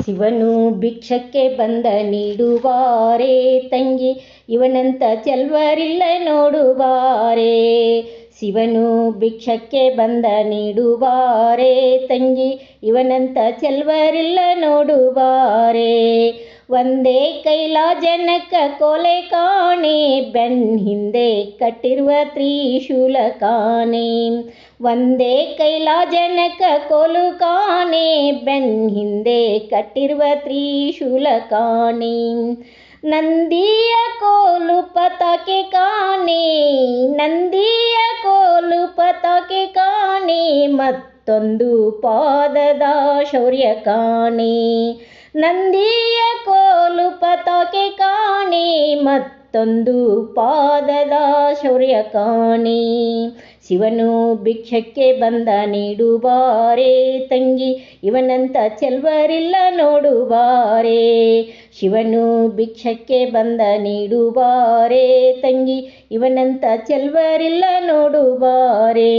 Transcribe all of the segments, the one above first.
ಶಿವನು ಭಿಕ್ಷಕ್ಕೆ ಬಂದ ನೀಡುವಾರೆ ತಂಗಿ, ಇವನಂತ ಚೆಲ್ವರಿಲ್ಲ ನೋಡುವಾರೆ. ಶಿವನು ಭಿಕ್ಷಕ್ಕೆ ಬಂದ ನೀಡುವಾರೆ ತಂಗಿ, ಇವನಂತ ಚೆಲ್ವರಿಲ್ಲ ನೋಡುವಾರೆ. ಒಂದೇ ಕೈಲಾಜನಕ ಕೊಲೆ ಕಾಣೆ, ಬೆನ್ ಹಿಂದೆ ಕಟ್ಟಿರುವ ತ್ರಿಶೂಲ ಕಾಣೆ. ಒಂದೇ ಕೈಲಾಜನಕ ಕೋಲು ಕಾಣೆ, ಬೆನ್ ಹಿಂದೆ ಕಟ್ಟಿರುವ ತ್ರಿಶೂಲ ಕಾಣೆ. ನಂದಿಯ ಕೋಲು ಪತಾಕೆ ಕಾಣೆ, ನಂದಿಯ ಕೋಲು ಪತಾಕೆ ಕಾಣೆ, ಮತ್ತೊಂದು ಪಾದದ ಶೌರ್ಯ ಕಾಣೆ. ನಂದಿಯ ಕೋಲು ಪತಾಕೆ ಕಾಣೆ, ಮತ್ತೊಂದು ಪಾದದ ಶೌರ್ಯ ಕಾಣೆ. ಶಿವನು ಭಿಕ್ಷಕ್ಕೆ ಬಂದ ನೀಡುವಾರೆ ತಂಗಿ, ಇವನಂತ ಚೆಲ್ವರಿಲ್ಲ ನೋಡುವಾರೆ. ಶಿವನು ಭಿಕ್ಷಕ್ಕೆ ಬಂದ ನೀಡುವಾರೆ ತಂಗಿ, ಇವನಂತ ಚೆಲ್ವರಿಲ್ಲ ನೋಡುವಾರೆ.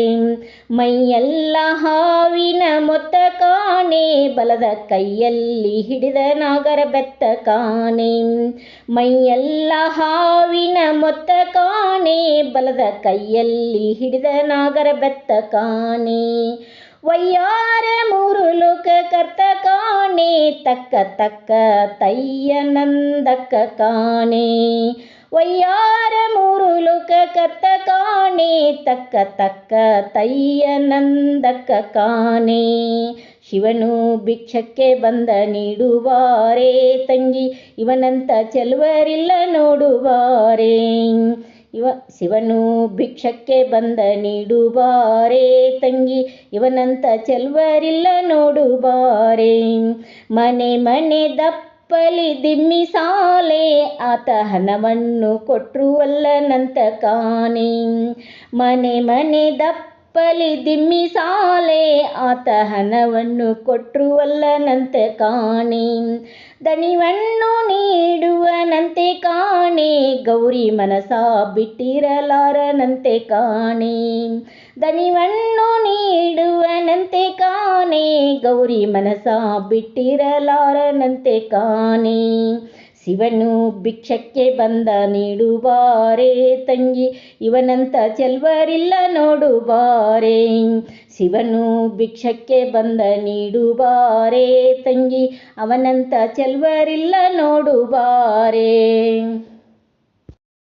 ಮೈಯೆಲ್ಲ ಹಾವಿನ ಮೊತ್ತ ಕಾಣೆ, ಬಲದ ಕೈಯಲ್ಲಿ ಹಿಡಿದ ನಾಗರ ಬೆತ್ತ ಕಾಣೆ. ಮೈಯೆಲ್ಲ ಹಾವಿನ ಮೊತ್ತ ಕಾಣೆ, ಬಲದ ಕೈಯಲ್ಲಿ ಹಿಡಿದ ನಾಗರ ಬೆತ್ತ ಕಾಣೆ. ವಯ್ಯಾರ ಮೂರು ಲೋಕ ಕರ್ತ ಕಾಣೆ, ತಕ್ಕ ತಕ್ಕ ತಯ್ಯ ನಂದಕ್ಕ ಕಾಣೆ. ವಯ್ಯಾರ ಮೂರು ಲೋಕ ಕರ್ತ ಕಾಣೆ, ತಕ್ಕ ತಕ್ಕ ತಯ್ಯ ನಂದಕ್ಕ ಕಾಣೆ. ಶಿವನು ಭಿಕ್ಷಕ್ಕೆ ಬಂದ ನೀಡುವಾರೆ ತಂಗಿ, ಇವನಂತ ಚೆಲ್ವರಿಲ್ಲ ನೋಡುವಾರೆ. ಶಿವನು ಭಿಕ್ಷಕ್ಕೆ ಬಂದ ನೀಡುವಾರೆ ತಂಗಿ, ಇವನಂತ ಚೆಲ್ವರಿಲ್ಲ ನೋಡುವಾರೆ. ಮನೆ ಮನೆ ದಪ್ಪಲಿ ದಿಮ್ಮಿ ಸಾಲೆ, ಆತ ಹಣವನ್ನು ಕೊಟ್ರು ಅಲ್ಲನಂತ ಕಾಣೆ. ಮನೆ ಮನೆ ದಪ್ಪಲಿ ದಿಮ್ಮಿ ಸಾಲೆ, ಆತ ಹಣವನ್ನು ಕೊಟ್ರು ಅಲ್ಲನಂತ ಕಾಣೆ. ದಣಿವನ್ನು ನೀಡುವನಂತೆ ಕಾಣೆ, ಗೌರಿ ಮನಸ ಬಿಟ್ಟಿರಲಾರನಂತೆ ಕಾಣೆ. ದಣಿವನ್ನು ನೀಡುವನಂತೆ ಕಾಣೆ, ಗೌರಿ ಮನಸ ಬಿಟ್ಟಿರಲಾರನಂತೆ ಕಾಣೆ. ಶಿವನು ಭಿಕ್ಷಕ್ಕೆ ಬಂದ ನೀಡುವಾರೆ ತಂಗಿ, ಇವನಂತ ಚೆಲ್ವರಿಲ್ಲ ನೋಡುವಾರೆ. ಶಿವನು ಭಿಕ್ಷಕ್ಕೆ ಬಂದ ನೀಡುವಾರೆ ತಂಗಿ, ಅವನಂತ ಚೆಲ್ವರಿಲ್ಲ ನೋಡುವಾರೆ.